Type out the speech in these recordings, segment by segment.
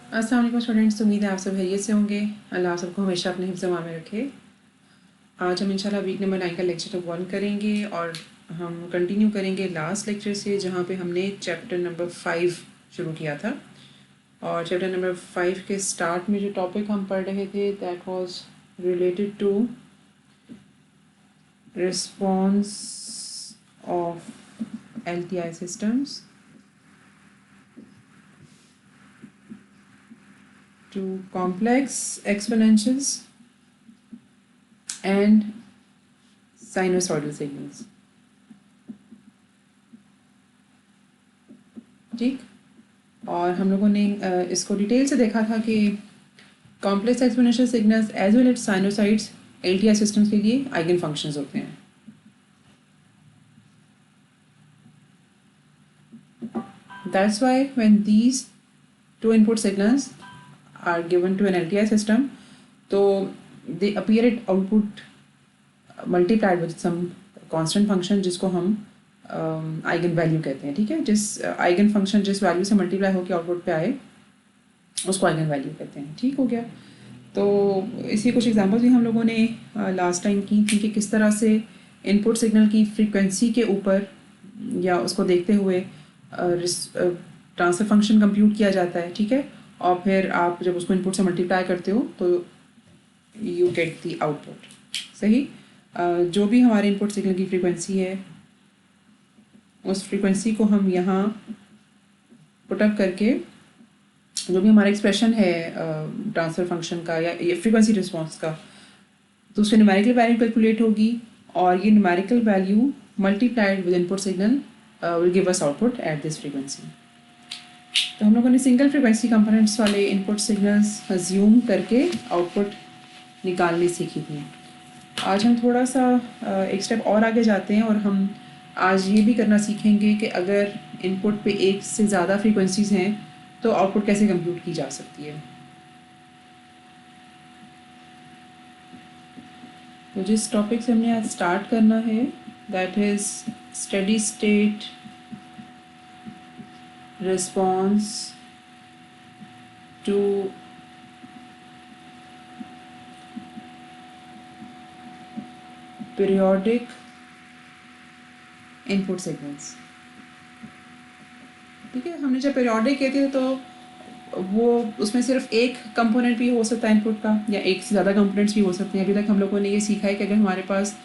अस्सलाम वालेकुम स्टूडेंट्स, उम्मीद है आप सब खैरियत से होंगे। अल्लाह आप सबको हमेशा अपने हिफ्ज़-ए-मान में रखे। आज हम इंशाल्लाह वीक नंबर 9 का लेक्चर 1 करेंगे और हम कंटिन्यू करेंगे लास्ट लेक्चर से, जहाँ पे हमने चैप्टर नंबर 5 शुरू किया था। और चैप्टर नंबर 5 के स्टार्ट में जो टॉपिक हम पढ़ रहे थे that was related to response of LTI systems to complex exponentials and sinusoidal signals। ठीक, और हम लोगों ने इसको डिटेल से देखा था कि complex exponential signals as well as sinusoids LTI systems के लिए आइगन फंक्शंस होते हैं। That's why when these two input signals are given to an LTI system, तो they appear at output multiplied with some constant function जिसको हम eigen value कहते हैं। ठीक है, जिस आइगन फंक्शन जिस वैल्यू से मल्टीप्लाई होकर आउटपुट पे आए उसको आइगन वैल्यू कहते हैं। ठीक हो गया। तो इसी कुछ एग्जांपल्स भी हम लोगों ने लास्ट टाइम की थी कि किस तरह से इनपुट सिग्नल की फ्रीक्वेंसी के ऊपर या उसको देखते हुए ट्रांसफर फंक्शन कंप्यूट किया जाता है। ठीक है, और फिर आप जब उसको इनपुट से मल्टीप्लाई करते हो तो यू गेट द आउटपुट। सही, जो भी हमारे इनपुट सिग्नल की फ्रीक्वेंसी है उस फ्रीक्वेंसी को हम यहाँ पुटअप करके जो भी हमारा एक्सप्रेशन है ट्रांसफर फंक्शन का या फ्रीक्वेंसी रिस्पॉन्स का, तो उससे न्यूमेरिकल वैल्यू कैलकुलेट होगी और ये numerical value multiplied with input signal will give us output at this frequency. तो हम लोगों ने सिंगल फ्रीक्वेंसी कंपोनेंट्स वाले इनपुट सिग्नल्स अज्यूम करके आउटपुट निकालनी सीखी थी। आज हम थोड़ा सा एक स्टेप और आगे जाते हैं और हम आज ये भी करना सीखेंगे कि अगर इनपुट पे एक से ज़्यादा फ्रीक्वेंसीज हैं तो आउटपुट कैसे कंप्यूट की जा सकती है। तो जिस टॉपिक से हमने आज स्टार्ट करना है that is steady state response to periodic input signals. ठीक है, हमने जब पीरियोडिक कहते हैं तो वो उसमें सिर्फ एक कंपोनेंट भी हो सकता है इनपुट का या एक से ज़्यादा कंपोनेंट्स भी हो सकते हैं। अभी तक हम लोगों ने ये सीखा है कि अगर हमारे पास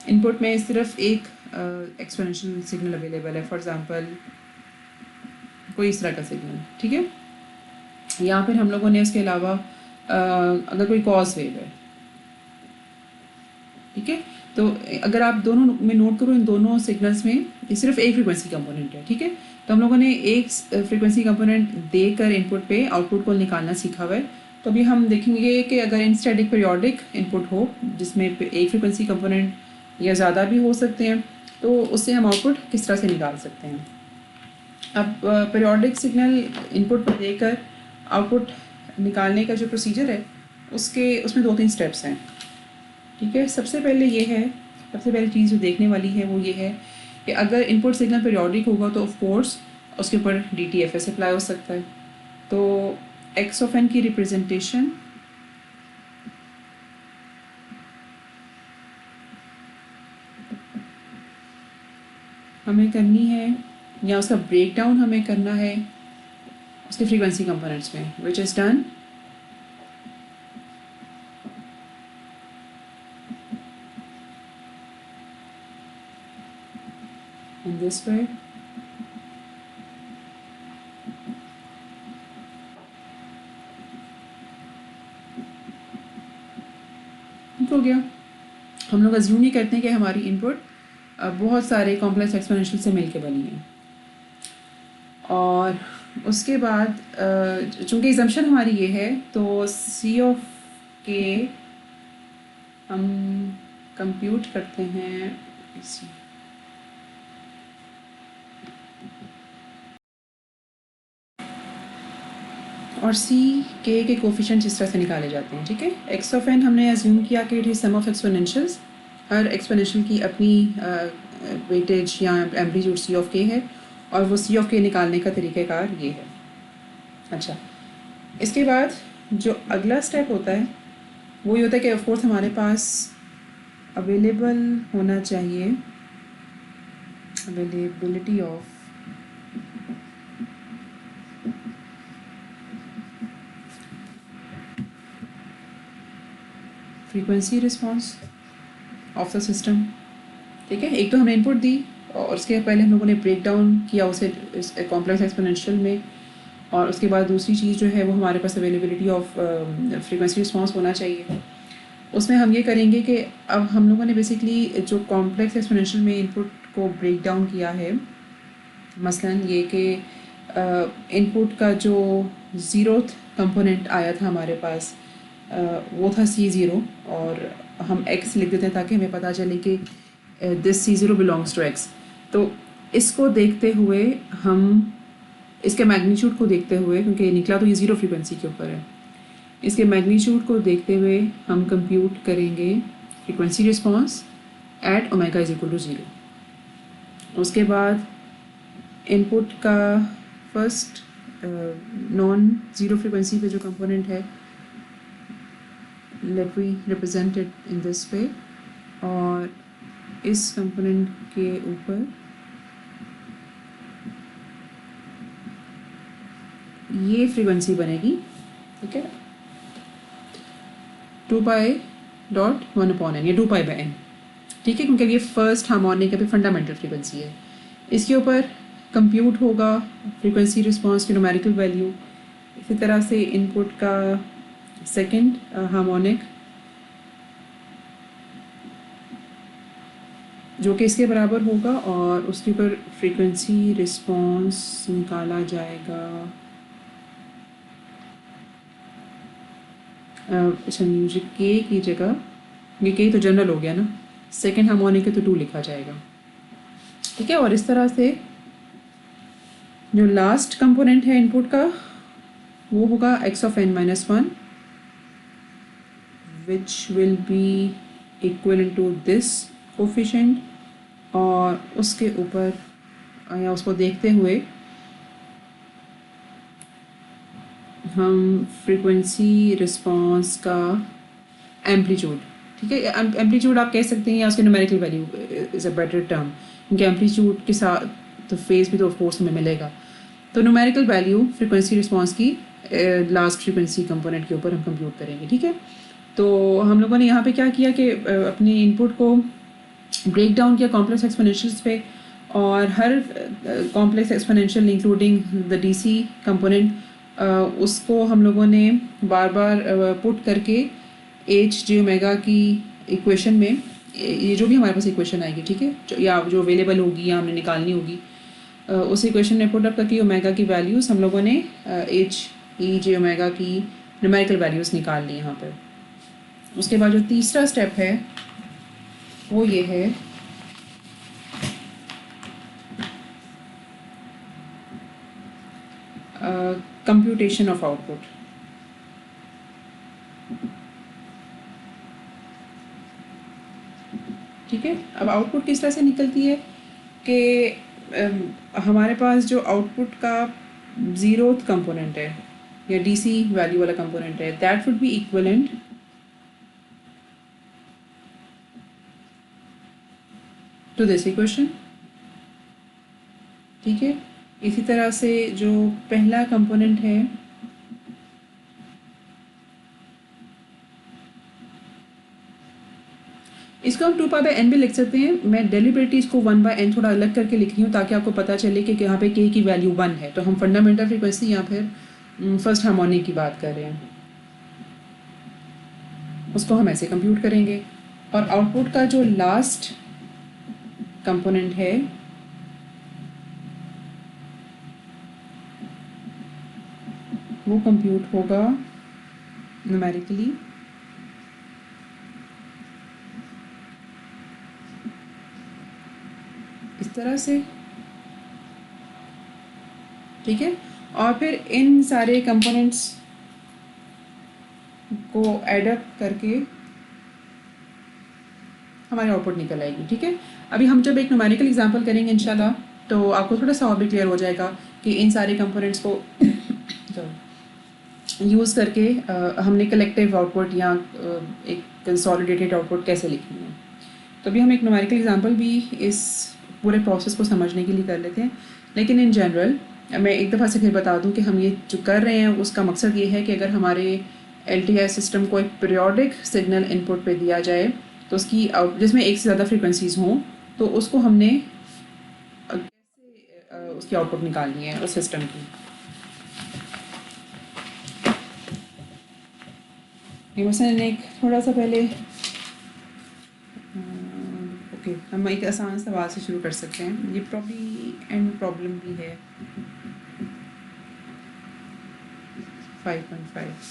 इनपुट में सिर्फ एक एक्सपोनेंशियल सिग्नल अवेलेबल है, फॉर एग्जांपल कोई इस तरह का सिग्नल, ठीक है, या फिर हम लोगों ने उसके अलावा अगर कोई कॉज वेव है, ठीक है, तो अगर आप दोनों में नोट करो इन दोनों सिग्नल्स में सिर्फ एक फ्रीक्वेंसी कंपोनेंट है। ठीक है, तो हम लोगों ने एक फ्रीक्वेंसी कंपोनेंट देकर इनपुट पे आउटपुट को निकालना सीखा हुआ है। तो अभी हम देखेंगे कि अगर इन स्टैटिक पीरियोडिक इनपुट हो जिसमें एक फ्रीक्वेंसी कंपोनेंट या ज़्यादा भी हो सकते हैं तो उससे हम आउटपुट किस तरह से निकाल सकते हैं। अब पीरियोडिक सिग्नल इनपुट पर देकर आउटपुट निकालने का जो प्रोसीजर है उसमें 2-3 स्टेप्स हैं। ठीक है, सबसे पहले चीज़ जो देखने वाली है वो ये है कि अगर इनपुट सिग्नल पीरियोडिक होगा तो ऑफ कोर्स उसके ऊपर DTFS अप्लाई हो सकता है। तो x ऑफ n की रिप्रेजेंटेशन हमें करनी है या उसका ब्रेकडाउन हमें करना है उसके फ्रीक्वेंसी कंपोनेंट्स में, which is done in this way। हो गया। हम लोग अज्यूम ही करते हैं कि हमारी इनपुट बहुत सारे कॉम्प्लेक्स एक्सपोनेंशियल से मिलके बनी है और उसके बाद चूँकि एग्जम्पशन हमारी ये है तो C ऑफ K हम कंप्यूट करते हैं इसी और C के कोफिशिएंट इस तरह से निकाले जाते हैं। ठीक है, x ऑफ n हमने अज्यूम किया कि it is sum of exponentials. हर एक्सपोनेंशियल की अपनी वेटेज या एम्पलीट्यूड C ऑफ K है और वो C ऑफ K निकालने का तरीक़ाकार ये है। अच्छा, इसके बाद जो अगला स्टेप होता है वो ये होता है कि ऑफ कोर्स हमारे पास अवेलेबल होना चाहिए availability of frequency response of the system. ठीक है, एक तो हमने इनपुट दी और उसके पहले हम लोगों ने ब्रेक डाउन किया उसे कॉम्प्लेक्स एक्सपोनेंशियल में, और उसके बाद दूसरी चीज़ जो है वो हमारे पास अवेलेबिलिटी ऑफ फ्रीक्वेंसी रिस्पॉन्स होना चाहिए। उसमें हम ये करेंगे कि अब हम लोगों ने बेसिकली जो कॉम्प्लेक्स एक्सपोनेंशियल में इनपुट को ब्रेक डाउन किया है, मसलन ये कि इनपुट का जो ज़ीरोथ कंपोनेंट आया था हमारे पास वो था C0, और हम x लिख देते हैं ताकि हमें पता चले कि this C0 belongs to x। तो इसको देखते हुए हम इसके मैग्नीट्यूड को देखते हुए, क्योंकि निकला तो ये ज़ीरो फ्रीक्वेंसी के ऊपर है, इसके मैग्नीट्यूड को देखते हुए हम कंप्यूट करेंगे frequency response at omega is equal to 0। उसके बाद इनपुट का फर्स्ट नॉन ज़ीरो फ्रीक्वेंसी पे जो कंपोनेंट है, let we represent it in this way, और इस कंपोनेंट के ऊपर ये फ्रीक्वेंसी बनेगी। ठीक है, 2π/1/n या 2π/n। ठीक है, क्योंकि ये फर्स्ट हार्मोनिक अभी फंडामेंटल फ्रीक्वेंसी है। इसके ऊपर कंप्यूट होगा फ्रीक्वेंसी रिस्पॉन्स की न्यूमेरिकल वैल्यू। इसी तरह से इनपुट का सेकंड हार्मोनिक जो कि इसके बराबर होगा, और उसके ऊपर फ्रीक्वेंसी रिस्पॉन्स निकाला जाएगा। अच्छा, मुझे के की जगह, ये के तो जनरल हो गया ना, सेकंड हार्मोनिक है तो 2 लिखा जाएगा। ठीक है, और इस तरह से जो लास्ट कंपोनेंट है इनपुट का वो होगा x(n-1) which will be equivalent to this coefficient, और उसके ऊपर या उसको देखते हुए हम फ्रीक्वेंसी रिस्पॉन्स का एम्पलीट्यूड, ठीक है, एम्पलीट्यूड आप कह सकते हैं या उसके numerical value is a better term, क्योंकि एम्पलीट्यूड के साथ तो फेज भी तो ऑफ कोर्स हमें मिलेगा। तो न्यूमेरिकल वैल्यू फ्रीक्वेंसी रिस्पॉन्स की लास्ट फ्रीक्वेंसी कंपोनेंट के ऊपर हम कंप्यूट करेंगे। ठीक है, तो हम लोगों ने यहाँ पे क्या किया कि अपने इनपुट को ब्रेक डाउन किया कॉम्प्लेक्स एक्सपोनेंशियल्स पे, और हर complex exponential including the DC component उसको हम लोगों ने बार बार पुट करके एच जे ओमेगा की इक्वेशन में, ये जो भी हमारे पास इक्वेशन आएगी, ठीक है, या जो अवेलेबल होगी या हमने निकालनी होगी, उस इक्वेशन में पुट अप करके ओमेगा की वैल्यूज़ हम लोगों ने एच ई जे ओमेगा की न्यूमेरिकल वैल्यूज़ निकाल ली यहाँ पर। उसके बाद जो तीसरा स्टेप है वो ये है कंप्यूटेशन ऑफ आउटपुट। ठीक है, अब आउटपुट किस तरह से निकलती है कि हमारे पास जो आउटपुट का ज़ीरोथ कंपोनेंट है या डीसी वैल्यू वाला कंपोनेंट है, that would be equivalent to this equation. ठीक है, इसी तरह से जो पहला कंपोनेंट है इसको हम 2π/n भी लिख सकते हैं। मैं डेलिबरेटली इसको 1/n थोड़ा अलग करके लिख रही हूँ ताकि आपको पता चले कि यहाँ पे k की वैल्यू 1 है, तो हम फंडामेंटल फ्रीक्वेंसी या फिर फर्स्ट हार्मोनिक की बात कर रहे हैं, उसको हम ऐसे कंप्यूट करेंगे। और आउटपुट का जो लास्ट कंपोनेंट है वो कंप्यूट होगा न्यूमेरिकली इस तरह से। ठीक है, और फिर इन सारे कंपोनेंट्स को ऐड अप करके हमारी आउटपुट निकल आएगी। ठीक है, अभी हम जब एक न्यूमेरिकल एग्जांपल करेंगे इंशाल्लाह तो आपको थोड़ा सा और भी क्लियर हो जाएगा कि इन सारे कंपोनेंट्स को यूज़ करके हमने कलेक्टिव आउटपुट या एक कंसोलिडेटेड आउटपुट कैसे लिखनी है। तो अभी हम एक न्यूमेरिकल एग्जांपल भी इस पूरे प्रोसेस को समझने के लिए कर लेते हैं, लेकिन इन जनरल मैं एक दफ़ा से फिर बता दूं कि हम ये जो कर रहे हैं उसका मकसद ये है कि अगर हमारे LTI सिस्टम को एक पीरियोडिक सिग्नल इनपुट पे दिया जाए तो उसकी जिसमें एक से ज़्यादा फ्रिक्वेंसीज हों तो उसको हमने कैसे उसकी आउटपुट निकालनी है उस सिस्टम की। मसलन एक थोड़ा सा पहले ओके हम एक आसान सवाल से शुरू कर सकते हैं, ये प्रॉब्ली एंड प्रॉब्लम भी है 5.5.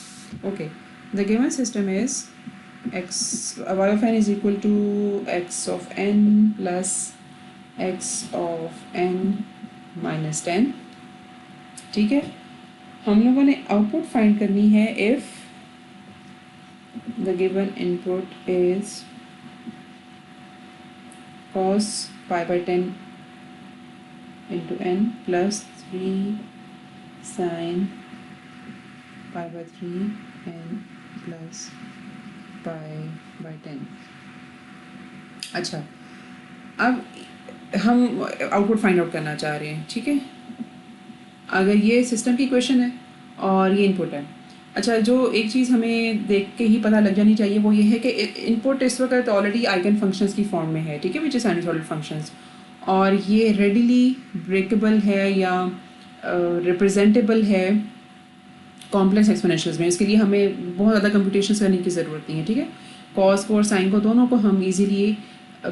Okay, the given system is x y of n is equal to x of n plus x of n minus 10. ठीक है, हम लोगों ने आउटपुट फाइंड करनी है if the given input is cos pi by 10 into n plus 3 sin pi by 3 n plus pi by 10. अच्छा, अब हम आउटपुट फाइंड आउट करना चाह रहे हैं, ठीक है। अगर ये सिस्टम की इक्वेशन है और ये इनपुट है, अच्छा जो एक चीज़ हमें देख के ही पता लग जानी चाहिए वो ये है कि इनपुट इस वक्त ऑलरेडी आइगन फंक्शंस की फॉर्म में है, ठीक है, विच इज़ साइनसॉइडल फंक्शंस, और ये रेडिली ब्रेकेबल है या रिप्रेजेंटेबल है कॉम्प्लेक्स एक्सपोनेंशियल्स में। इसके लिए हमें बहुत ज़्यादा कंप्यूटेशन करने की ज़रूरत नहीं है, ठीक है। कॉस को और साइन को दोनों को हम इजीली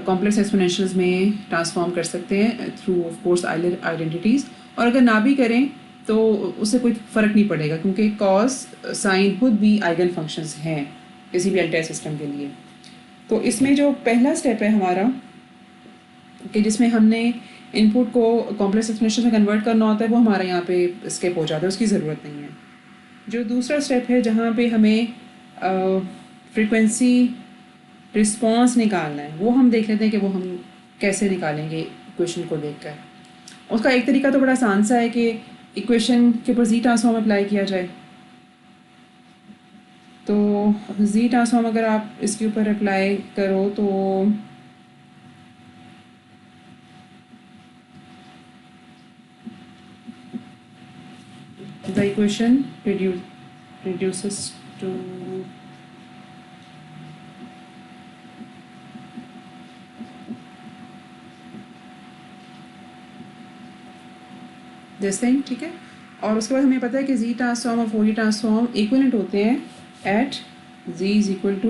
कॉम्प्लेक्स एक्सपोनेंशियल्स में ट्रांसफॉर्म कर सकते हैं through of course Euler identities, और अगर ना भी करें तो उससे कोई फ़र्क नहीं पड़ेगा क्योंकि कॉस साइन खुद भी आइगन फंक्शंस हैं किसी भी LTI सिस्टम के लिए। तो इसमें जो पहला स्टेप है हमारा कि जिसमें हमने इनपुट को कॉम्प्लेक्स एक्सपोनेंशियल में कन्वर्ट करना होता है वो हमारा यहाँ पे स्किप हो जाता है, उसकी ज़रूरत नहीं है। जो दूसरा स्टेप है जहाँ पे हमें फ्रीक्वेंसी रिस्पॉन्स निकालना है वो हम देख लेते हैं कि वो हम कैसे निकालेंगे इक्वेशन को देखकर। उसका एक तरीका तो बड़ा आसान सा है कि इक्वेशन के ऊपर जी ट्रांसफॉर्म अप्लाई किया जाए। तो जी ट्रांसफॉर्म अगर आप इसके ऊपर अप्लाई करो तो the equation reduces to this thing, ठीक है। और उसके बाद हमें पता है कि जी ट्रांसफॉर्म और फोरियर ट्रांसफॉर्म इक्विवेलेंट होते हैं at Z is equal to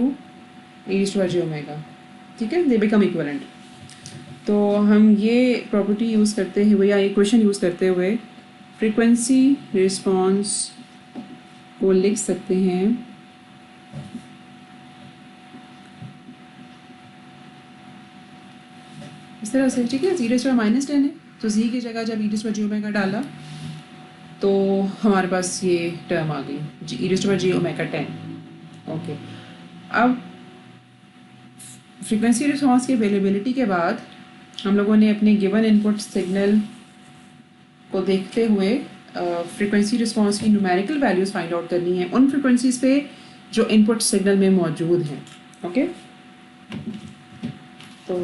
e⁻j⁻, ठीक है, दे बिकम इक्विवेलेंट। तो हम ये प्रॉपर्टी यूज़ करते हुए या इक्वेशन यूज़ करते हुए फ्रीक्वेंसी रिस्पॉन्स को लिख सकते हैं इस तरह से, ठीक है। e⁻ -10 है तो z की जगह जब e⁻j⁻ डाला तो हमारे पास ये टर्म आ गई e⁻j⁻10। ओके, अब फ्रीक्वेंसी रिस्पॉन्स की अवेलेबिलिटी के बाद हम लोगों ने अपने गिवन इनपुट सिग्नल को देखते हुए फ्रीक्वेंसी रिस्पॉन्स की न्यूमेरिकल वैल्यूज़ फाइंड आउट करनी है उन फ्रीक्वेंसीज़ पे जो इनपुट सिग्नल में मौजूद हैं। ओके, तो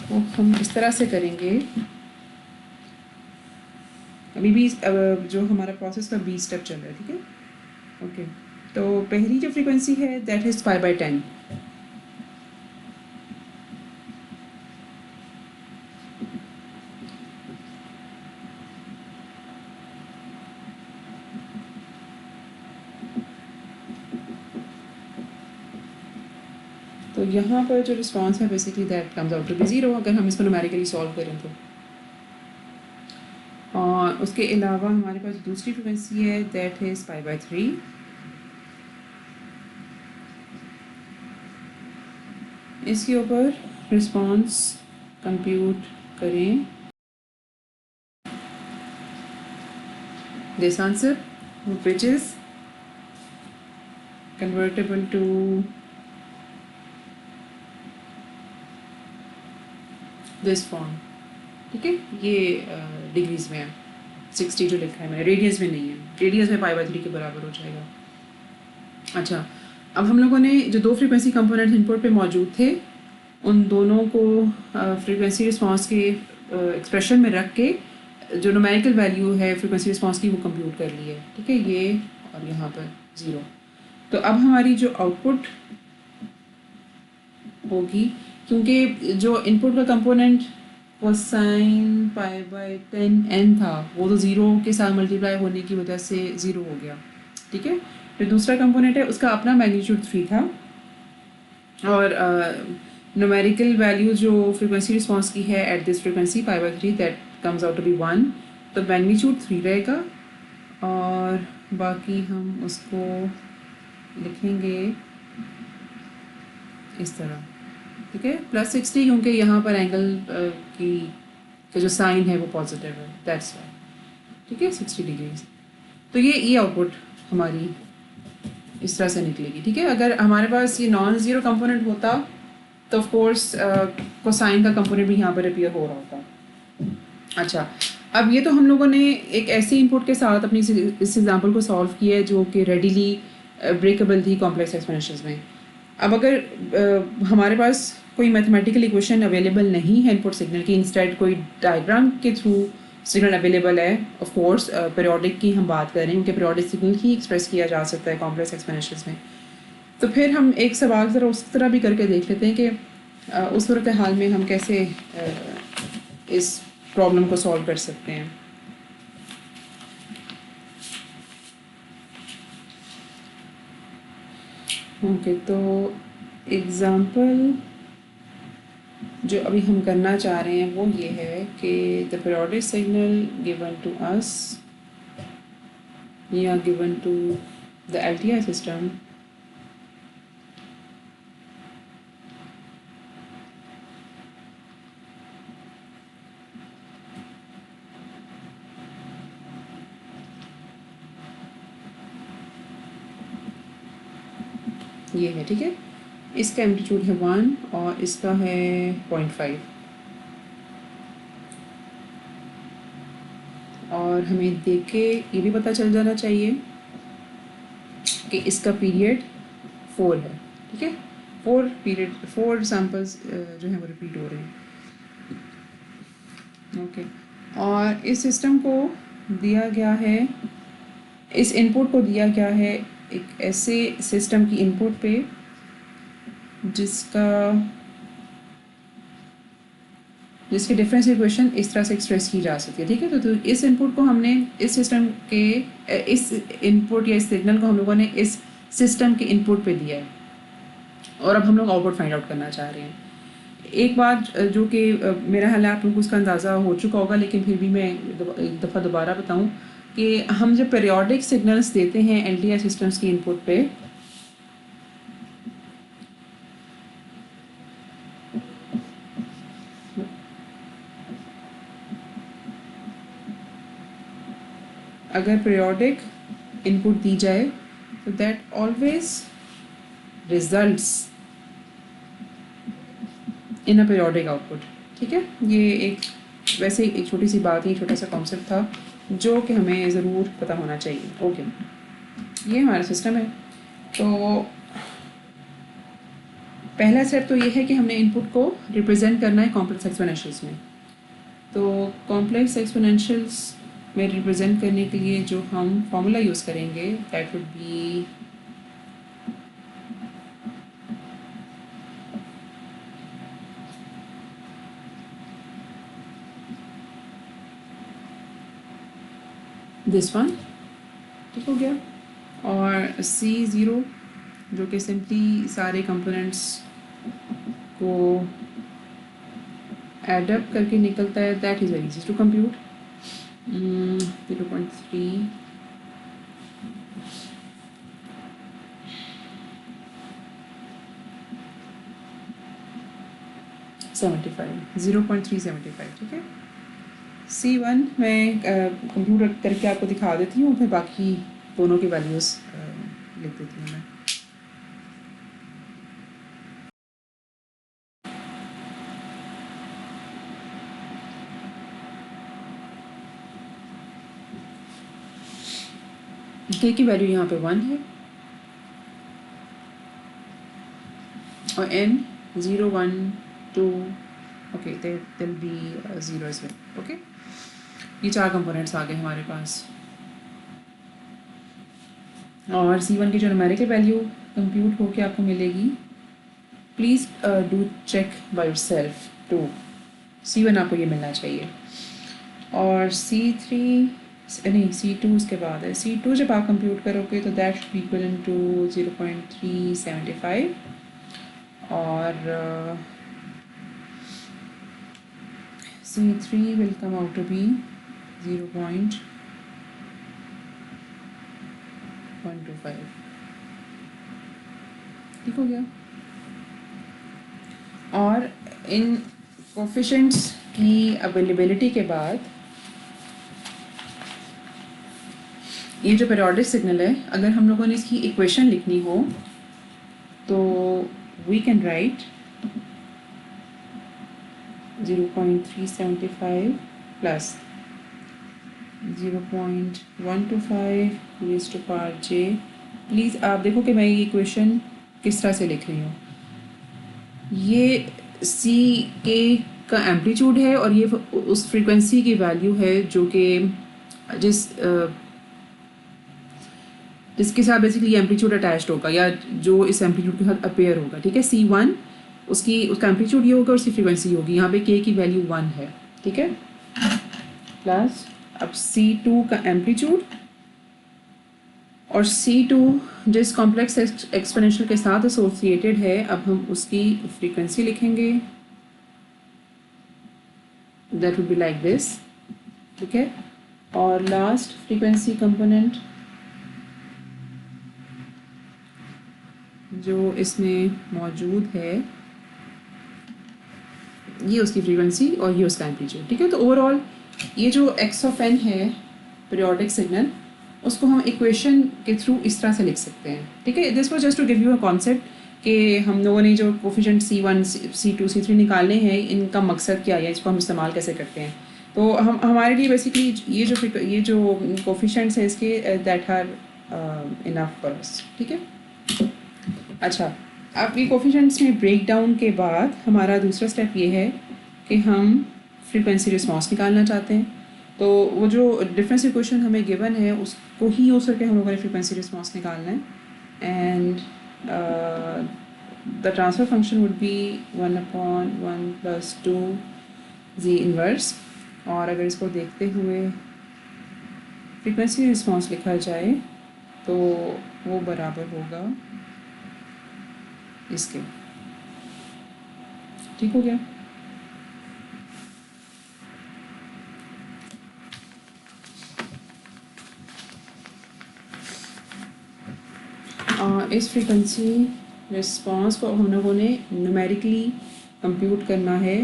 वो हम इस तरह से करेंगे। अभी भी जो हमारा प्रोसेस का 20 स्टेप चल रहा है, ठीक है। ओके, तो पहली जो फ्रीक्वेंसी है दैट इज़ pi by 10। तो यहाँ पर जो रिस्पॉन्स है basically that comes out to be 0 अगर हम इसको न्यूमेरिकली सॉल्व करें तो। और उसके अलावा हमारे पास दूसरी फ्रीक्वेंसी है दैट इज़ pi by 3। इसके ऊपर रिस्पॉन्स कंप्यूट करें। This answer which is convertible to this form, ठीक है, ये डिग्रीज में है। 60 जो लिखा है मैंने, रेडियस में नहीं है, रेडियस में π/3 के बराबर हो जाएगा। अच्छा, अब हम लोगों ने जो दो फ्रीक्वेंसी कंपोनेंट्स इनपुट पे मौजूद थे उन दोनों को फ्रीक्वेंसी रिस्पांस के एक्सप्रेशन में रख के जो न्यूमेरिकल वैल्यू है फ्रीक्वेंसी रिस्पांस की वो कंप्यूट कर ली है, ठीक है, ये और यहाँ पर 0। तो अब हमारी जो आउटपुट होगी, क्योंकि जो इनपुट का कंपोनेंट कोसाइन π/10n था वो तो 0 के साथ मल्टीप्लाई होने की वजह से 0 हो गया, ठीक है। फिर दूसरा कंपोनेंट है उसका अपना मैग्नीट्यूड 3 था और न्यूमेरिकल वैल्यू जो फ्रीक्वेंसी रिस्पांस की है at this frequency π/3 that comes out to be 1, तो मैग्नीट्यूड 3 रहेगा और बाकी हम उसको लिखेंगे इस तरह, ठीक है, +60 क्योंकि यहाँ पर एंगल की का जो साइन है वो पॉजिटिव है, दैट्स वाई, ठीक है, 60 डिग्रीज। तो ये आउटपुट हमारी इस तरह से निकलेगी, ठीक है। अगर हमारे पास ये नॉन ज़ीरो कंपोनेंट होता तो ऑफ कोर्स कोसाइन का कंपोनेंट भी यहाँ पर अपीयर हो रहा होता। अच्छा, अब ये तो हम लोगों ने एक ऐसी इनपुट के साथ अपनी इस एग्जांपल को सॉल्व किया है जो कि रेडिली ब्रेकेबल थी कॉम्प्लेक्स एक्सपोनेंशियल्स में। अब अगर हमारे पास कोई मैथमेटिकल इक्वेशन अवेलेबल नहीं है इनपुट सिग्नल की, इंस्टेड कोई डायग्राम के थ्रू सिग्नल अवेलेबल है, ऑफ कोर्स पीरियोडिक की हम बात कर रहे हैं क्योंकि पीरियोडिक सिग्नल ही एक्सप्रेस किया जा सकता है कॉम्प्लेक्स एक्सपोनेंशियल्स में। तो फिर हम एक सवाल ज़रा उस तरह भी करके देख लेते हैं कि उस सूरत हाल में हम कैसे इस प्रॉब्लम को सॉल्व कर सकते हैं। ओके, तो एग्ज़ाम्पल जो अभी हम करना चाह रहे हैं वो ये है कि the periodic signal given to us या given to the LTI system ये है, ठीक है। इसका एम्पलीट्यूड है 1 और इसका है 0.5 और हमें देख के ये भी पता चल जाना चाहिए कि इसका पीरियड 4 है, ठीक है। 4 सैम्पल्स जो हैं वो रिपीट हो रहे हैं, ओके। और इस सिस्टम को दिया गया है, इस इनपुट को दिया गया है एक ऐसे सिस्टम की इनपुट पे जिसकी डिफरेंस इक्वेशन इस तरह से एक्सप्रेस की जा सकती है, ठीक है। तो इस इनपुट को हमने इस सिस्टम के इस इनपुट या इस सिग्नल को हम लोगों ने इस सिस्टम के इनपुट पे दिया है और अब हम लोग आउटपुट फाइंड आउट करना चाह रहे हैं। एक बात जो कि मेरा ख्याल है आप लोगों को उसका अंदाज़ा हो चुका होगा, लेकिन फिर भी मैं एक दफ़ा दोबारा बताऊं कि हम जब पीरियोडिक सिग्नल्स देते हैं एलटीआई सिस्टम्स की इनपुट पे, अगर पीरियोडिक इनपुट दी जाए तो that always results in a periodic output, ठीक है। ये एक वैसे एक छोटी सी बात ही, छोटा सा कॉन्सेप्ट था जो कि हमें ज़रूर पता होना चाहिए। ओके, ये हमारा सिस्टम है। तो पहला स्टेप तो ये है कि हमने इनपुट को रिप्रेजेंट करना है कॉम्प्लेक्स एक्सपोनेंशियल्स में। तो कॉम्प्लेक्स एक्सपोनेंशियल्स में रिप्रेजेंट करने के लिए जो हम फॉर्मूला यूज़ करेंगे that would B this one, ठीक हो गया। और C0 जो कि सिंपली सारे कंपोनेंट्स को एड अप करके निकलता है, that is very easy to compute. 0.3 75 0.375, ठीक है। C1 मैं कंप्यूट करके आपको दिखा देती हूँ, फिर बाकी दोनों की वैल्यूज़ लिख देती हूँ मैं। के की वैल्यू यहाँ पे 1 है और n 0 1 2 ओके दिल बी 0 एज वेल। ओके, ये 4 कंपोनेंट्स आ गए हमारे पास। और C1 की जो न्यूमेरिकल वैल्यू कंप्यूट होके आपको मिलेगी, please do check by yourself too. C1 आपको ये मिलना चाहिए। और C3 नहीं, C2 उसके बाद है। C2 जब आप कंप्यूट करोगे तो that should be equal to 0.375 और C3 will come out to be 0.125। ठीक हो गया। और इन कोफिशिएंट्स की अवेलेबिलिटी के बाद ये जो पीरियोडिक सिग्नल है, अगर हम लोगों ने इसकी इक्वेशन लिखनी हो तो we can write 0.375 plus 0.125 raised to power j। Please आप देखो कि मैं ये इक्वेशन किस तरह से लिख रही हूँ। ये सी के का एम्पलीट्यूड है और ये उस फ्रीक्वेंसी की वैल्यू है जो कि जिसके साथ बेसिकली एम्पलीट्यूड अटैच्ड होगा या जो इस एम्पलीट्यूड के साथ अपेयर होगा। ठीक है, C1 उसका एम्पलीट्यूड ये होगा और उसकी फ्रीक्वेंसी होगी। यहाँ पे के की वैल्यू 1 है। ठीक है, प्लस अब C2 का एम्पलीट्यूड और C2 जिस कॉम्प्लेक्स एक्सपोनेंशियल के साथ एसोसिएटेड है, अब हम उसकी फ्रीक्वेंसी लिखेंगे। That would be like this. ठीक है, और लास्ट फ्रीक्वेंसी कंपोनेंट जो इसमें मौजूद है, ये उसकी फ्रीक्वेंसी और ये उसका एम्पलीट्यूड। ठीक है, तो ओवरऑल ये जो x ऑफ n है पीरियोडिक सिग्नल, उसको हम इक्वेशन के थ्रू इस तरह से लिख सकते हैं। ठीक है, this was just to give you a concept कि हम लोगों ने जो कोफिशिएंट C1 C2 C3 निकालने हैं, इनका मकसद क्या है, इसको हम इस्तेमाल कैसे करते हैं। तो हम हमारे लिए बेसिकली ये जो कोफिशिएंट्स है इसके that are enough for us. ठीक है, अच्छा, अब ये कोफिशिएंट्स में ब्रेक डाउन के बाद हमारा दूसरा स्टेप ये है कि हम फ्रीक्वेंसी रिस्पॉन्स निकालना चाहते हैं। तो वो जो डिफरेंस इक्वेशन हमें गिवन है उसको ही यूज़ करके हम लोगों ने फ्रीक्वेंसी रिस्पॉन्स निकालना है। And the transfer function would B 1/1 + 2 z inverse. और अगर इसको देखते हुए फ्रीक्वेंसी रिस्पॉन्स लिखा जाए तो वो बराबर होगा इसके। ठीक हो गया। इस फ्रीक्वेंसी रिस्पॉन्स को हम लोगों ने न्यूमेरिकली कंप्यूट करना है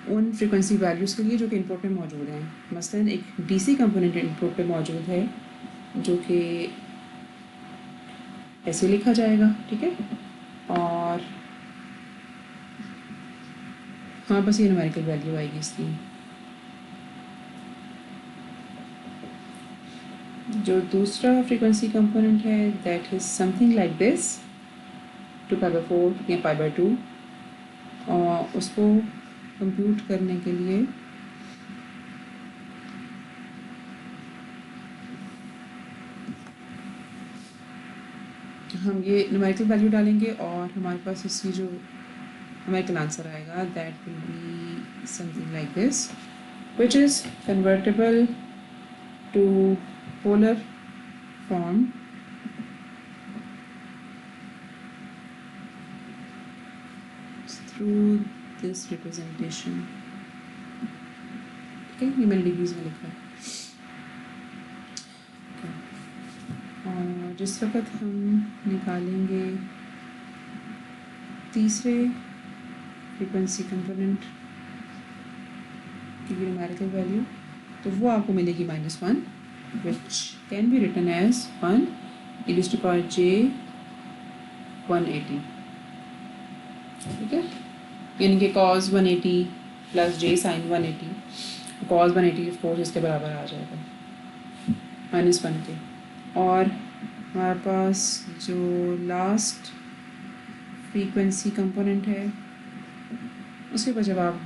उन फ्रीक्वेंसी वैल्यूज़ के लिए जो कि इनपुट में मौजूद हैं। मसलन एक डीसी कंपोनेंट इनपुट पे मौजूद है जो कि ऐसे लिखा जाएगा। ठीक है, और हाँ, बस ये न्यूमेरिकल वैल्यू आएगी इसकी। जो दूसरा फ्रीक्वेंसी कंपोनेंट है that is something like this 2π/4 या π/2। और उसको कंप्यूट करने के लिए हम ये न्यूमेरिकल वैल्यू डालेंगे और हमारे पास इसकी जो न्यूमेरिकल आंसर आएगा that will B something like this, which is convertible to polar form through this representation। ठीक है, ये मैंने डिग्रीज में लिखा है। और जिस वक्त हम निकालेंगे तीसरे फ्रीक्वेंसी कंपोनेंट की न्यूमेरिकल वैल्यू, तो वो आपको मिलेगी -1, which can be written as 1 e⁻j 180। ठीक है, यानी कि cos 180 + j sin 180। cos 180 of course इसके बराबर आ जाएगा -1 के। और हमारे पास जो लास्ट फ्रीक्वेंसी कंपोनेंट है उसके ऊपर जब आप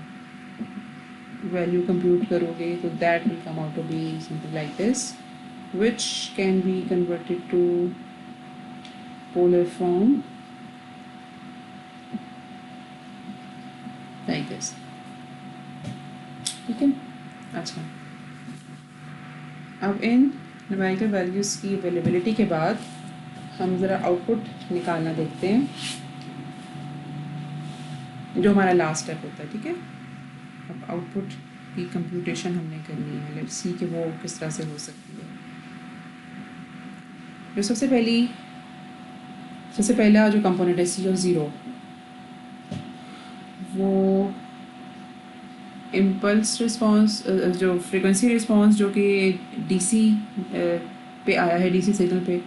वैल्यू कंप्यूट करोगे तो that will come out to be something like this, which can be converted to polar form like this. ठीक है। अच्छा, अब इन न्यूमेरिकल वैल्यूज़ की अवेलेबिलिटी के बाद हम ज़रा आउटपुट निकालना देखते हैं, जो हमारा लास्ट स्टेप होता है। ठीक है, अब आउटपुट की कंप्यूटेशन हमने करनी है। लेट्स सी कि वो किस तरह से हो सकती है। जो सबसे पहला जो कंपोनेंट है C0, वो इम्पल्स रिस्पॉन्स, जो फ्रीक्वेंसी रिस्पॉन्स जो कि DC पे आया है, DC सिग्नल पे,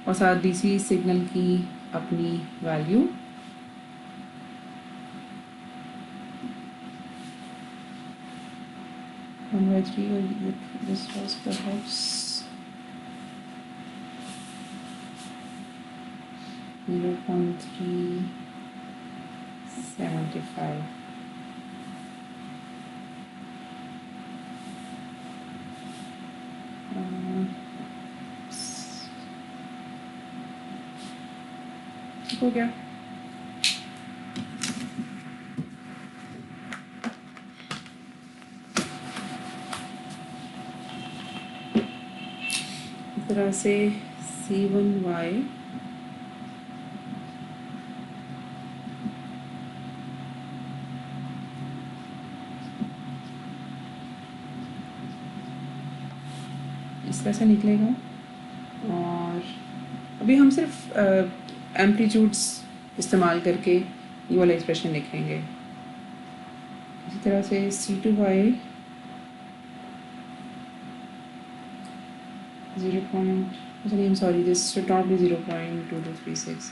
और साथ DC सिग्नल की अपनी वैल्यू this was perhaps 0.375. ठीक हो गया। इस तरह से C1Y इस तरह से निकलेगा। और अभी हम सिर्फ एम्पलीट्यूड्स इस्तेमाल करके ये वाला एक्सप्रेशन लिखेंगे। इसी तरह से C2Y 0. This should not be 0.2236.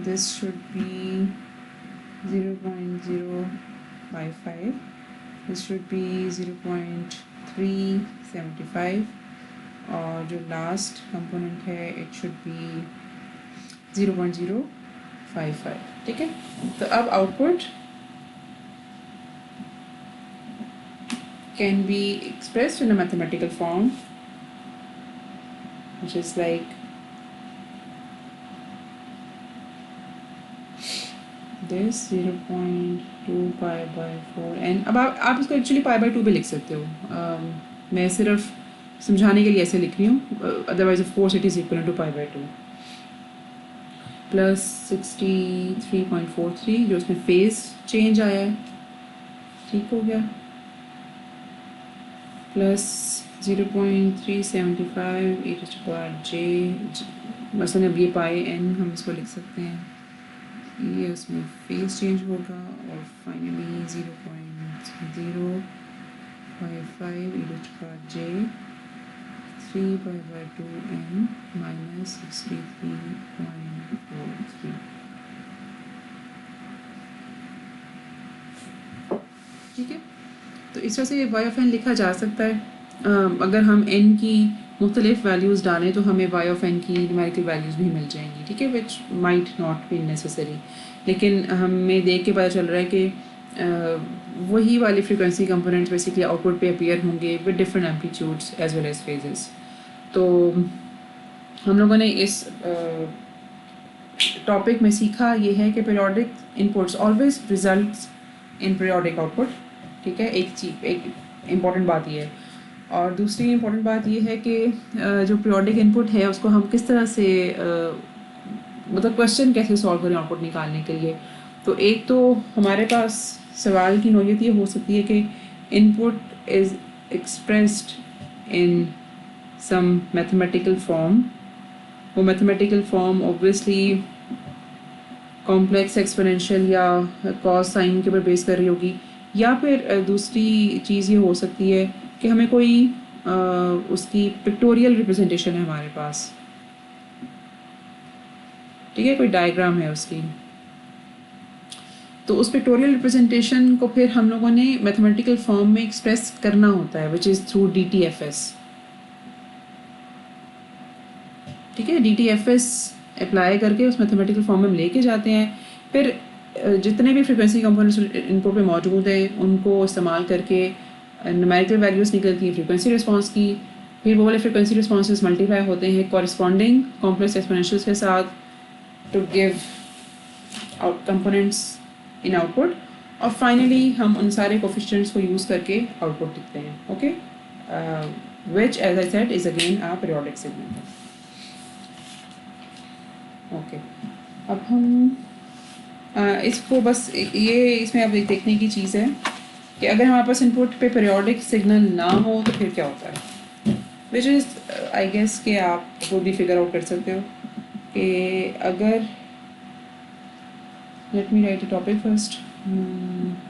This should be 0.055. This should be 0.375. और जो लास्ट कंपोनेंट है इट शुड बी 0.055। ठीक है, तो अब output can be expressed in a mathematical form which is like this 0.2 pi by 4 and अब आप इसको एक्चुअली pi by 2 भी लिख सकते हो। मैं सिर्फ समझाने के लिए ऐसे लिख रही हूँ, otherwise of course it is equal to pi by 2 plus 63.43 जो उसमें फेज चेंज आया है। ठीक हो गया, plus 0.375 e to the power j, मसलन अब ये पाई n हम इसको लिख सकते हैं, ये उसमें फेज चेंज होगा। और finally 0.055 e to the power j 3 pi by 2n minus 63.43। ठीक है, तो इस तरह से y of n लिखा जा सकता है। अगर हम n की मुख्तलिफ वैल्यूज़ डालें तो हमें y of n की न्यूमेरिकल वैल्यूज़ भी मिल जाएंगी। ठीक है, which might not be necessary, लेकिन हमें देख के पता चल रहा है कि वही वाली फ्रीक्वेंसी कंपोनेंट्स बेसिकली आउटपुट पे अपीयर होंगे with different amplitudes as well as phases. तो हम लोगों ने इस टॉपिक में सीखा ये है कि periodic inputs always results in periodic output. ठीक है, एक इम्पॉर्टेंट बात ये है। और दूसरी इम्पॉर्टेंट बात ये है कि जो पीरियोडिक इनपुट है उसको हम किस तरह से मतलब क्वेश्चन कैसे सॉल्व करें आउटपुट निकालने के लिए। तो एक तो हमारे पास सवाल की नौयत ये हो सकती है कि input is expressed in some mathematical form. वो mathematical form obviously complex exponential या कॉस साइन के ऊपर बेस कर रही होगी, या फिर दूसरी चीज़ ये हो सकती है कि हमें कोई उसकी पिक्टोरियल रिप्रेजेंटेशन है हमारे पास। ठीक है, कोई डायग्राम है उसकी, तो उस पिक्टोरियल रिप्रेजेंटेशन को फिर हम लोगों ने मैथमेटिकल फॉर्म में एक्सप्रेस करना होता है, विच इज़ थ्रू DTFS। ठीक है, DTFS अप्लाई करके उस मैथमेटिकल फॉर्म में हम लेके जाते हैं। फिर जितने भी फ्रिक्वेंसी कंपोनेंट्स इनपुट पे मौजूद हैं उनको इस्तेमाल करके न्यूमेरिकल वैल्यूज़ निकलती हैं फ्रीक्वेंसी रिस्पांस की। फिर वो वाले फ्रीक्वेंसी रिस्पांसेस मल्टीप्लाई होते हैं कॉरस्पॉन्डिंग कॉम्प्लेक्स एक्सपोनेंशियल्स के साथ to give out components in output, और फाइनली हम उन सारे कोफिशिएंट्स को यूज़ करके आउटपुट लिखते हैं। Okay, which as I said is again a periodic signal. Okay, अब हम इसको बस ये इसमें अब देखने की चीज़ है कि अगर हमारे पास इनपुट पे पीरियोडिक सिग्नल ना हो तो फिर क्या होता है, विच इज़ आई गेस कि आप खुद भी फिगर आउट कर सकते हो कि अगर let me write a topic first,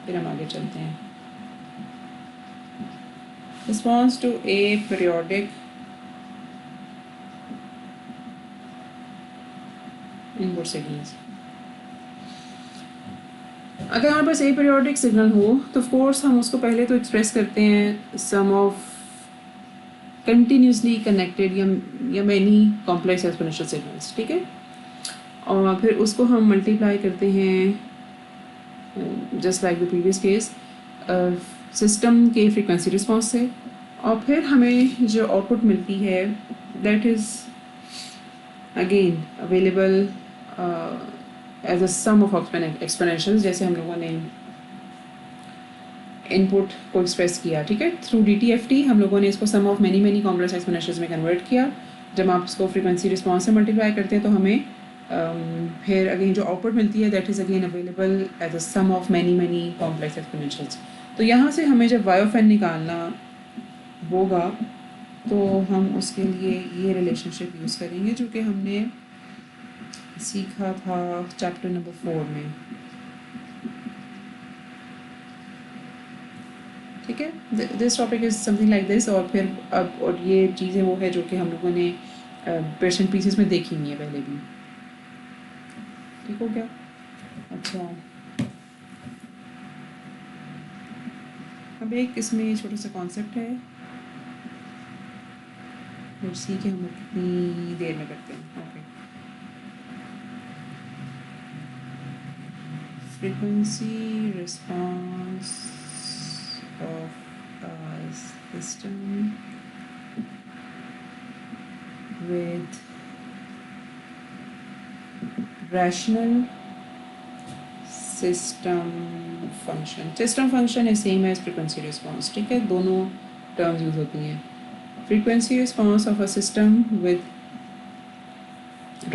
फिर हम आगे चलते हैं। Response to a periodic input signals. अगर हमारे पास ए पीरियोडिक सिग्नल हो तो ऑफ कोर्स हम उसको पहले तो एक्सप्रेस करते हैं सम ऑफ कंटिन्यूसली कनेक्टेड या मैनी कॉम्प्लेक्स एक्सपोनेंशियल सिग्नल्स। ठीक है, और फिर उसको हम मल्टीप्लाई करते हैं just like the previous case system के फ्रीक्वेंसी रिस्पॉन्स से, और फिर हमें जो आउटपुट मिलती है that is again available as a sum of exponentials, जैसे हम लोगों ने इनपुट को एक्सप्रेस किया। ठीक है, थ्रू DTFT हम लोगों ने इसको sum of many many complex exponentials में कन्वर्ट किया। जब आप इसको फ्रीक्वेंसी रिस्पॉन्स से मल्टीप्लाई करते हैं तो हमें फिर अगेन जो आउटपुट मिलती है that is again available as a sum of many many complex exponentials. तो यहाँ से हमें जब y ऑफ n निकालना होगा तो हम उसके लिए ये रिलेशनशिप यूज़ करेंगे जो कि हमने सीखा था चैप्टर नंबर 4 में। ठीक है, this topic is something like this, और फिर अब और ये चीज़ें वो है जो कि हम लोगों ने बिट्स एंड पीसेस में देखी हुई है पहले भी। ठीक हो गया? अच्छा, अब एक इसमें छोटा सा कॉन्सेप्ट है और सी के हम लोग कितनी देर में करते हैं। Okay, frequency response of system with rational system function. System function is same as frequency response. ठीक है, दोनों टर्म्स यूज होती हैं। frequency response of a system with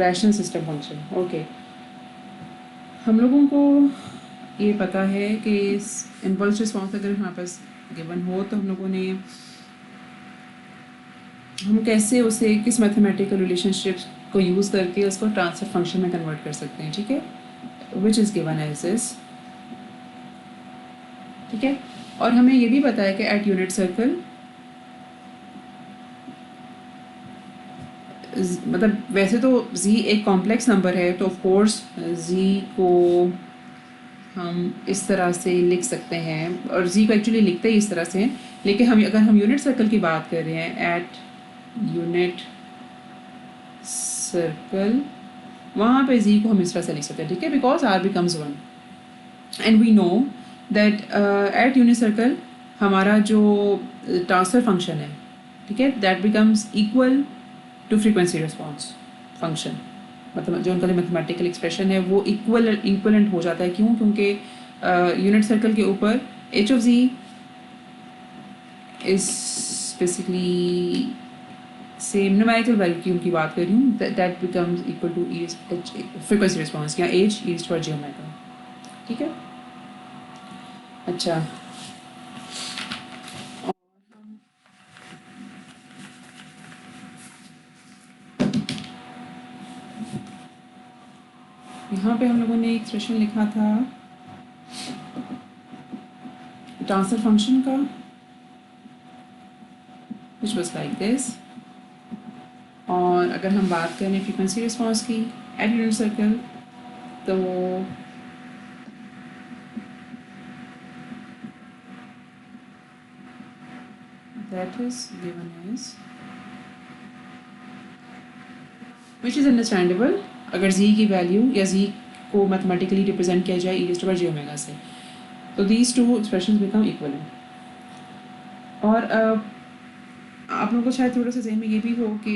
rational system function. Okay, हम लोगों को ये पता है कि इम्पल्स रिस्पॉन्स अगर हमारे पास गिवन हो तो हम लोगों ने हम कैसे उसे किस मैथमेटिकल रिलेशनशिप को यूज़ करके उसको ट्रांसफर फंक्शन में कन्वर्ट कर सकते हैं। ठीक है, which is given as this. ठीक है, और हमें ये भी पता है कि एट यूनिट सर्कल मतलब वैसे तो z एक कॉम्प्लेक्स नंबर है तो ऑफ कोर्स z को हम इस तरह से लिख सकते हैं, और z को एक्चुअली लिखते ही इस तरह से हैं, लेकिन अगर हम यूनिट सर्कल की बात कर रहे हैं एट यूनिट सर्कल, वहाँ पे z को हम इस तरह से लिख सकते हैं। ठीक है, because r becomes 1 and we know that at unit circle हमारा जो ट्रांसफर फंक्शन है, ठीक है, that becomes equal to frequency response function, मतलब जो उनका मैथमेटिकल एक्सप्रेशन है वो इक्वलेंट हो जाता है। क्यों? क्योंकि यूनिट सर्कल के ऊपर h of z is basically same numerical value की उनकी बात कर रही हूँ, that becomes equal to frequency response या h e for j omega. ठीक है, अच्छा, यहाँ पे हम लोगों ने एक एक्सप्रेशन लिखा था ट्रांसफर फंक्शन का which was like this, और अगर हम बात करें फ्रीक्वेंसी रिस्पॉन्स की एट यूनिट सर्कल तो that is given as which is understandable अगर z की वैल्यू या z को मैथमेटिकली रिप्रेजेंट किया जाए e⁻j⍵ से, तो these two expressions become equivalent. और आप लोगों को शायद थोड़ा सा जहन में ये भी हो कि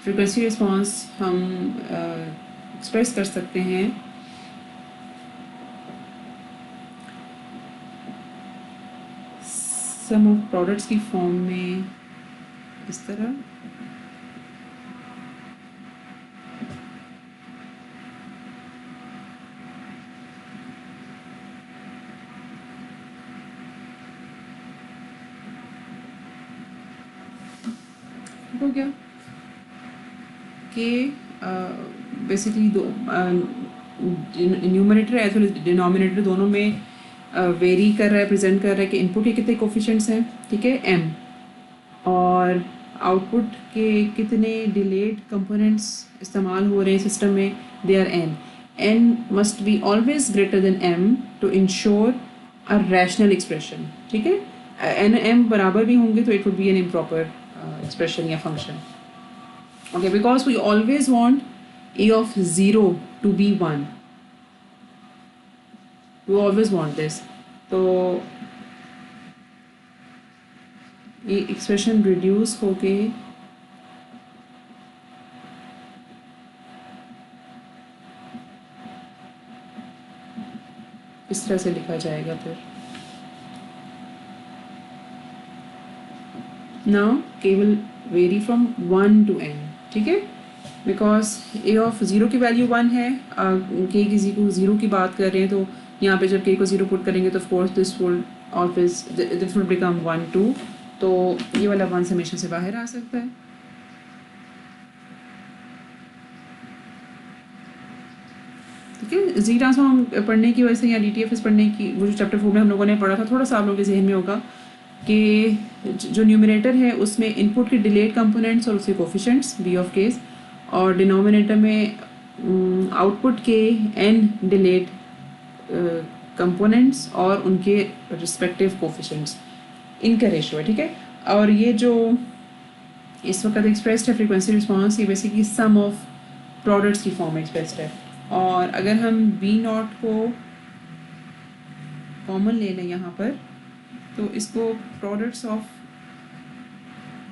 फ्रीक्वेंसी रिस्पांस हम एक्सप्रेस कर सकते हैं सम ऑफ प्रोडक्ट्स की फॉर्म में इस तरह। हो गया कि बेसिकली दो न्यूमरेटर एज वेल डिनोमिनेटर दोनों में वेरी कर रहा है, प्रेजेंट कर रहा है कि इनपुट के कितने कोफिशिएंट्स हैं, ठीक है, m, और आउटपुट के कितने डिलेड कंपोनेंट्स इस्तेमाल हो रहे हैं सिस्टम में, they are n must be always greater than m to ensure a rational expression, ठीक है। n m बराबर भी होंगे तो it would be an improper expression या function, okay, because we always want a of 0 to be 1, we always want this, तो ये expression reduce होके इस तरह से लिखा जाएगा फिर। Now k will vary from 1 to n, ठीक है, बिकॉज a ऑफ 0 की वैल्यू 1 है, k किसी को 0 की बात कर रहे हैं, तो यहाँ पे जब k को 0 पुट करेंगे तो of course this will become 1 2, तो ये वाला 1 समेशन से बाहर आ सकता है। ठीक है, जी ट्रांसफॉर्म पढ़ने की वजह से या DTFS पढ़ने की, वो जो चैप्टर 4 में हम लोगों ने पढ़ा था, थोड़ा सा आप लोगों के जहन में होगा कि जो न्यूमरेटर है उसमें इनपुट के डिलेड कंपोनेंट्स और उसके कोफिशिएंट्स b ऑफ केस, और डिनोमिनेटर में आउटपुट के n डिलेड कंपोनेंट्स और उनके रिस्पेक्टिव कोफिशिएंट्स, इनका रेशियो है, ठीक है। और ये जो इस वक्त एक्सप्रेस्ड है फ्रीक्वेंसी रिस्पांस, ये बेसिकली सम ऑफ प्रोडक्ट्स की फॉर्म में एक्सप्रेस्ड है, और अगर हम b0 को कॉमन ले लें यहाँ पर, तो इसको प्रोडक्ट्स ऑफ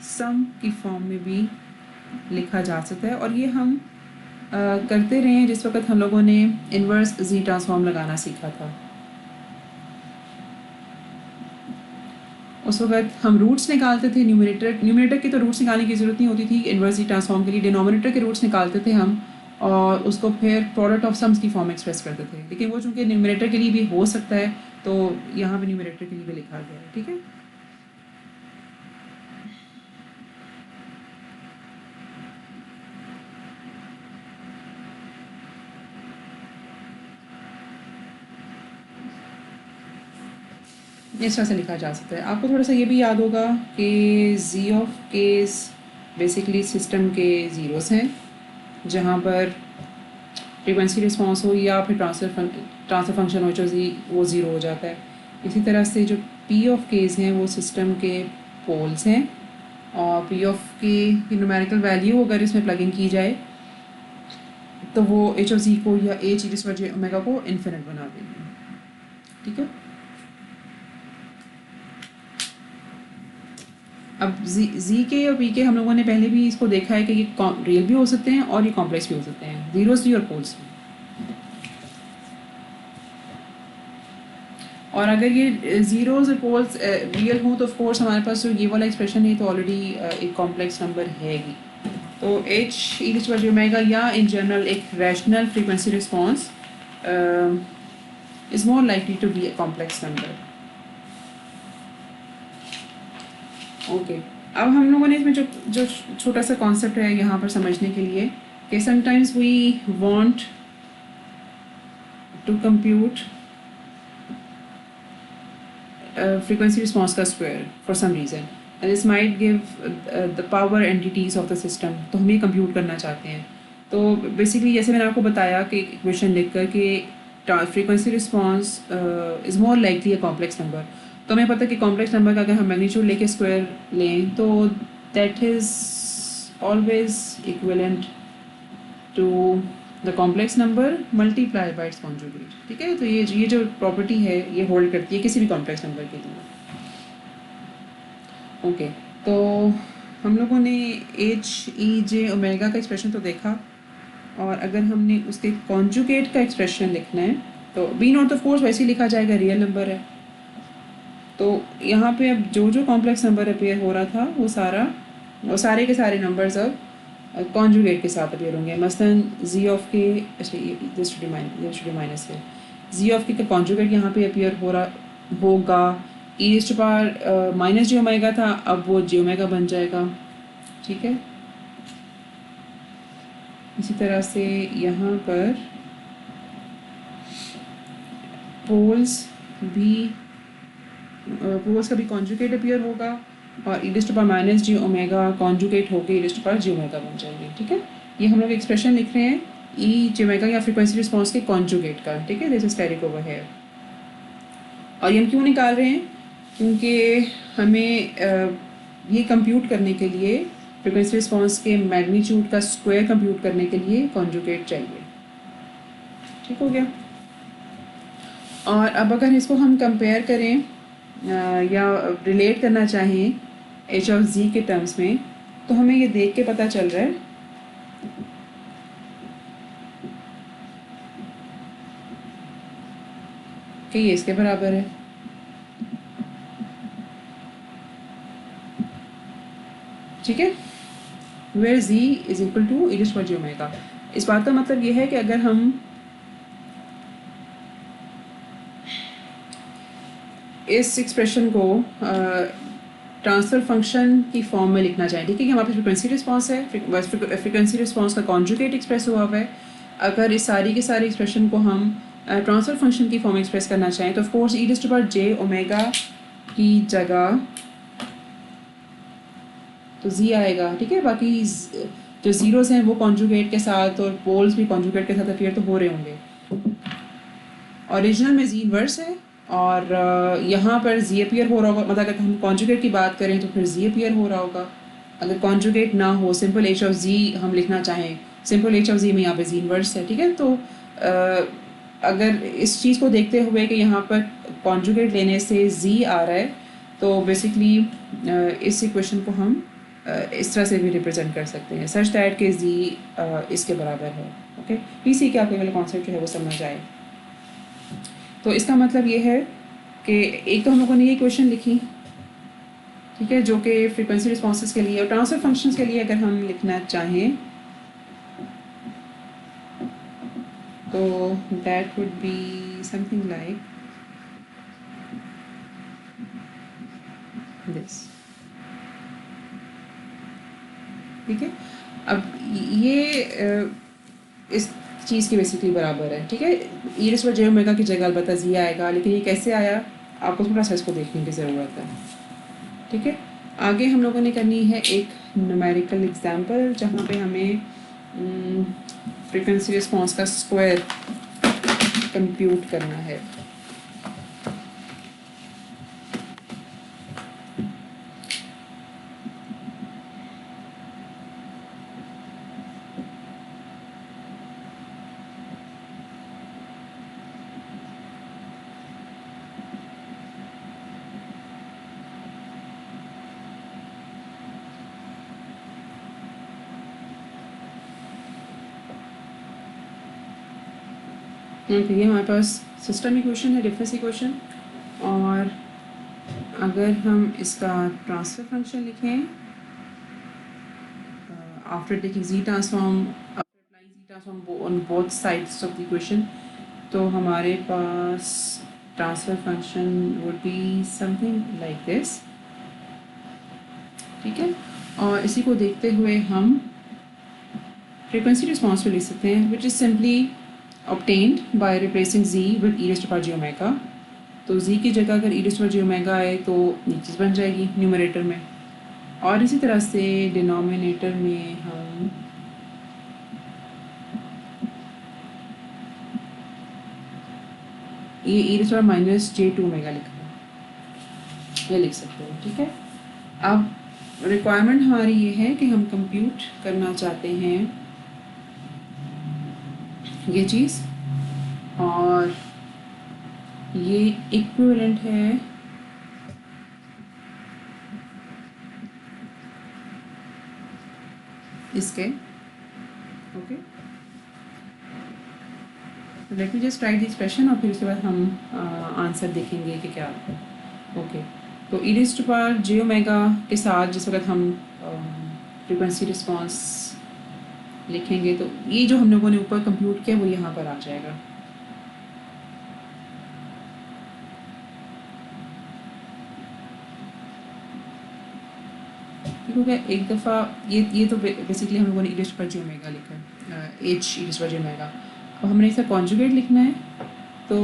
सम की फॉर्म में भी लिखा जा सकता है। और ये हम करते रहे हैं जिस वक्त हम लोगों ने इन्वर्स जी ट्रांसफॉर्म लगाना सीखा था, उस वक्त हम रूट्स निकालते थे। न्यूमरेटर की तो रूट्स निकालने की ज़रूरत नहीं होती थी इन्वर्स जी ट्रांसफॉर्म के लिए, डिनोमिनेटर के रूट्स निकालते थे हम और उसको फिर प्रोडक्ट ऑफ सम्स की फॉर्म में एक्सप्रेस करते थे, लेकिन वो चूँकि न्यूमरेटर के लिए भी हो सकता है तो यहाँ पे न्यूमरेटर के लिए भी लिखा गया है, ठीक है। इस तरह से लिखा जा सकता है। आपको थोड़ा सा ये भी याद होगा कि जी ऑफ केस बेसिकली सिस्टम के ज़ीरोस हैं, जहाँ पर फ्रीक्वेंसी रिस्पांस हो या फिर ट्रांसफर फंक्शन हो जो वो ज़ीरो हो जाता है। इसी तरह से जो पी ऑफ केस हैं वो सिस्टम के पोल्स हैं, और पी ऑफ की न्यूमेरिकल वैल्यू अगर इसमें प्लग इन की जाए तो वो एच ऑफ जी को या एच e⁻j⍵ को इन्फिनिट बना देंगे, ठीक है। अब जी के और पी के हम लोगों ने पहले भी इसको देखा है कि ये रियल भी हो सकते हैं और ये कॉम्प्लेक्स भी हो सकते हैं, जीरोस भी और पोल्स भी। और अगर ये जीरोस और पोल्स रियल हों तो ऑफ कोर्स हमारे पास जो ये वाला एक्सप्रेशन है तो ऑलरेडी एक कॉम्प्लेक्स नंबर है ही, तो एच e⁻j⍵ या इन जनरल एक rational frequency response is more likely to be a complex number. Okay, अब हम लोगों ने इसमें जो छोटा सा कॉन्सेप्ट है यहाँ पर समझने के लिए कि sometimes we want to compute frequency response का square for some reason and this might give the power entities of the system, तो हम ये कंप्यूट करना चाहते हैं। तो बेसिकली जैसे मैंने आपको बताया कि इक्वेशन लिख कर कि frequency response is more likely a complex number, तो हमें पता है कि कॉम्प्लेक्स नंबर का अगर हम मैग्नीट्यूड लेके स्क्वायर लें तो that is always equivalent to the complex number multiply by its conjugate. ठीक है, तो ये जो प्रॉपर्टी है ये होल्ड करती है किसी भी कॉम्प्लेक्स नंबर के लिए। ओके, तो हम लोगों ने एच ई जे ओमेगा का एक्सप्रेशन तो देखा, और अगर हमने उसके कॉन्जुगेट का एक्सप्रेशन लिखना है तो बी नॉट ऑफ कोर्स वैसे ही लिखा जाएगा, रियल नंबर है। तो यहाँ पे अब जो जो कॉम्प्लेक्स नंबर अपेयर हो रहा था वो सारे के सारे नंबर्स अब कॉन्जुगेट के साथ अपेयर होंगे। मसलन जी ऑफ के, दिस शुड बी माइनस है, जी ऑफ के का कॉन्जुगेट यहाँ पे अपेयर हो रहा होगा। E raise to power minus j omega था, अब वो जी ओमेगा बन जाएगा। ठीक है, इसी तरह से यहाँ पर पोल्स का भी कॉन्जुगेट अपियर होगा, और e raise to power minus j omega conjugate होकर e raise to power j omega बन जाएगी। ठीक है, ये हम लोग एक्सप्रेशन लिख रहे हैं ई जी ओमेगा या फ्रीक्वेंसी रिस्पॉन्स के कॉन्जुगेट का। ठीक है, this is carried over here. और ये हम क्यों निकाल रहे हैं, क्योंकि हमें ये कंप्यूट करने के लिए, फ्रीक्वेंसी रिस्पॉन्स के मैग्नीट्यूड का स्क्वायर कंप्यूट करने के लिए कॉन्जुगेट चाहिए। ठीक हो गया। और अब अगर इसको हम कंपेयर करें या रिलेट करना चाहें एच ऑफ जी के टर्म्स में, तो हमें ये देख के पता चल रहा है कि ये इसके बराबर है। ठीक है, where Z is equal to e raise to power j omega. इस बात का मतलब ये है कि अगर हम इस एक्सप्रेशन को ट्रांसफर फंक्शन की फॉर्म में लिखना चाहें, ठीक है, कि हमारे पास फ्रिक्वेंसी रिस्पॉन्स है, फ्रिक्वेंसी रिस्पॉन्स का कॉन्जुगेट एक्सप्रेस हुआ है। अगर इस सारी के सारे एक्सप्रेशन को हम ट्रांसफर फंक्शन की फॉर्म में एक्सप्रेस करना चाहें तो of course e raise to power j omega की जगह तो जी आएगा। ठीक है, बाकी जो ज़ीरोस हैं वो कॉन्जुगेट के साथ और पोल्स भी कॉन्जुगेट के साथ अपियर तो हो रहे होंगे। ओरिजिनल में जी इन्वर्स है, और यहाँ पर जी अपियर हो रहा होगा, मतलब अगर हम कॉन्जुगेट की बात करें तो फिर जी अपियर हो रहा होगा। अगर कॉन्जुगेट ना हो, सिंपल एच ऑफ जी हम लिखना चाहें, सिंपल एच ऑफ जी में यहाँ पे जी इन्वर्स है। ठीक है, तो अगर इस चीज़ को देखते हुए कि यहाँ पर कॉन्जुगेट लेने से जी आ रहा है, तो बेसिकली इस इक्वेशन को हम इस तरह से भी रिप्रेजेंट कर सकते हैं, सच दैट के जी इसके बराबर है। ओके, पीसी के आपके वाला कॉन्सेप्ट जो है वो समझ आए। तो इसका मतलब ये है कि एक तो हम लोगों ने ये क्वेश्चन लिखी, ठीक है, जो कि फ्रीक्वेंसी रिस्पॉन्सेस के लिए और ट्रांसफर फंक्शंस के लिए अगर हम लिखना चाहें तो that would be something like this. ठीक है, अब ये इस चीज़ की बेसिकली बराबर है। ठीक है, e raise to power j omega की जगह अलबत्ता जी आएगा, लेकिन ये कैसे आया आपको थोड़ा सा इसको देखने की ज़रूरत है। ठीक है, आगे हम लोगों ने करनी है एक न्यूमेरिकल एग्जांपल जहाँ पे हमें फ्रीक्वेंसी रिस्पॉन्स का स्क्वायर कंप्यूट करना है। तो ये हमारे पास सिस्टम इक्वेशन है, डिफरेंस इक्वेशन, और अगर हम इसका ट्रांसफर फंक्शन लिखें after taking Z transform, after applying Z transform on both sides of the equation, तो हमारे पास transfer function would be something like this. ठीक है, और इसी को देखते हुए हम फ्रीक्वेंसी रिस्पॉन्स को लिख सकते हैं, which is simply obtained by replacing z with e raised to power j omega। तो z की जगह अगर e raised to power j omega आए तो ये चीज़ बन जाएगी न्यूमरेटर में, और इसी तरह से डिनोमिनेटर में हम ये e raised to power -j2 omega लिख सकते हैं। ठीक है, अब रिक्वायरमेंट हमारी ये है कि हम कंप्यूट करना चाहते हैं ये चीज़, और ये इक्विवेलेंट है इसके। Okay, let me just right this question और फिर उसके बाद हम आंसर देखेंगे कि क्या है। ओके, तो e raise to power j omega के साथ जिस वक्त हम फ्रीक्वेंसी रिस्पांस लिखेंगे तो ये जो हम लोगों ने ऊपर कंप्यूट किया वो यहाँ पर आ जाएगा। ठीक है, एक दफ़ा ये तो बेसिकली हम लोगों ने e raise to power j omega लिखा है, H e raise to power j omega. अब हमने इसे कॉन्जुगेट लिखना है, तो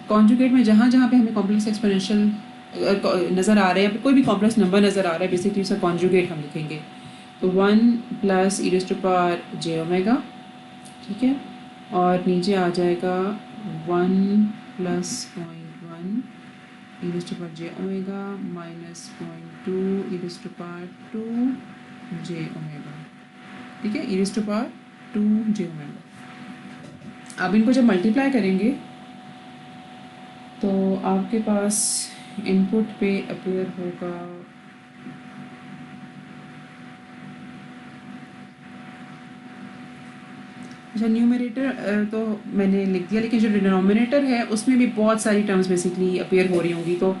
कॉन्जुगेट में जहाँ जहाँ पे हमें कॉम्प्लेक्स एक्सपोनेंशियल नज़र आ रहे हैं, कोई भी कॉम्प्लेक्स नंबर नज़र आ रहा है, बेसिकली उसका कॉन्जुगेट हम लिखेंगे। तो 1 plus e raise to power j omega, ठीक है, और नीचे आ जाएगा 1 plus 0.1 e raise to power j omega minus 0.2 e raise to power 2 j omega, ठीक है, e raise to power 2 j omega. अब इनको जब मल्टीप्लाई करेंगे तो आपके पास इनपुट पे अपीयर होगा अच्छा, न्यूमरेटर तो मैंने लिख दिया, लेकिन जो डिनोमिनेटर है उसमें भी बहुत सारी टर्म्स बेसिकली अपीयर हो रही होंगी। तो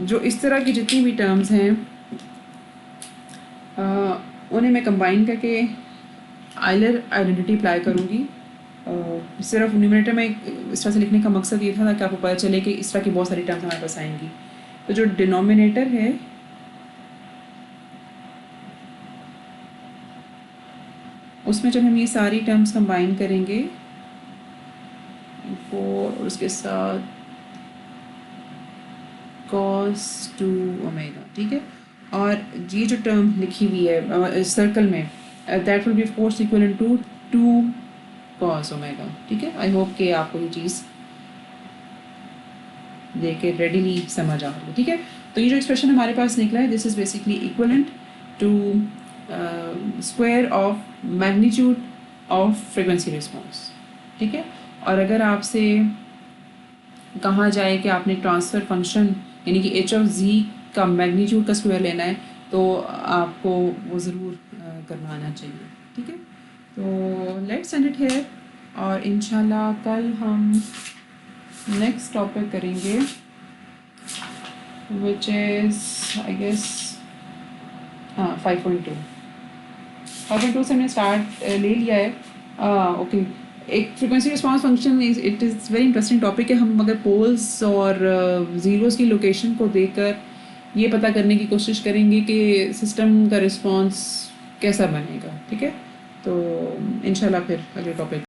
जो इस तरह की जितनी भी टर्म्स हैं उन्हें मैं कंबाइन करके आइलर आइडेंटिटी अप्लाई करूँगी। सिर्फ न्यूमरेटर में इस तरह से लिखने का मकसद ये था ताकि आपको पता चले कि इस तरह की बहुत सारी टर्म्स हमारे पास आएंगी। तो जो डिनोमिनेटर है उसमें जब हम ये सारी टर्म्स कंबाइन करेंगे और उसके साथ cos 2 ओमेगा, ठीक है, और ये जो टर्म लिखी हुई है सर्कल में that will be of course equivalent to 2 cos omega, ठीक है। आई होप कि आपको ये चीज़ देख के रेडीली समझ आ रही है, ठीक है। तो ये जो एक्सप्रेशन हमारे पास निकला है, this is basically equivalent to square of magnitude of frequency response, ठीक है। और अगर आपसे कहा जाए कि आपने ट्रांसफ़र फंक्शन यानी कि एच ऑफ जी का मैग्नीट्यूड का स्क्वायर लेना है तो आपको वो ज़रूर करना आना चाहिए, ठीक है। तो लेट्स एंड इट हियर, और इंशाल्लाह कल हम नेक्स्ट टॉपिक करेंगे विच इज़ आई गेस 5.2 से हमने स्टार्ट ले लिया है। ओके, एक frequency response function it is very interesting topic है। हम अगर पोल्स और ज़ीरोज़ की लोकेशन को देखकर ये पता करने की कोशिश करेंगे कि सिस्टम का रिस्पांस कैसा बनेगा, ठीक है। तो इंशाल्लाह फिर अगले टॉपिक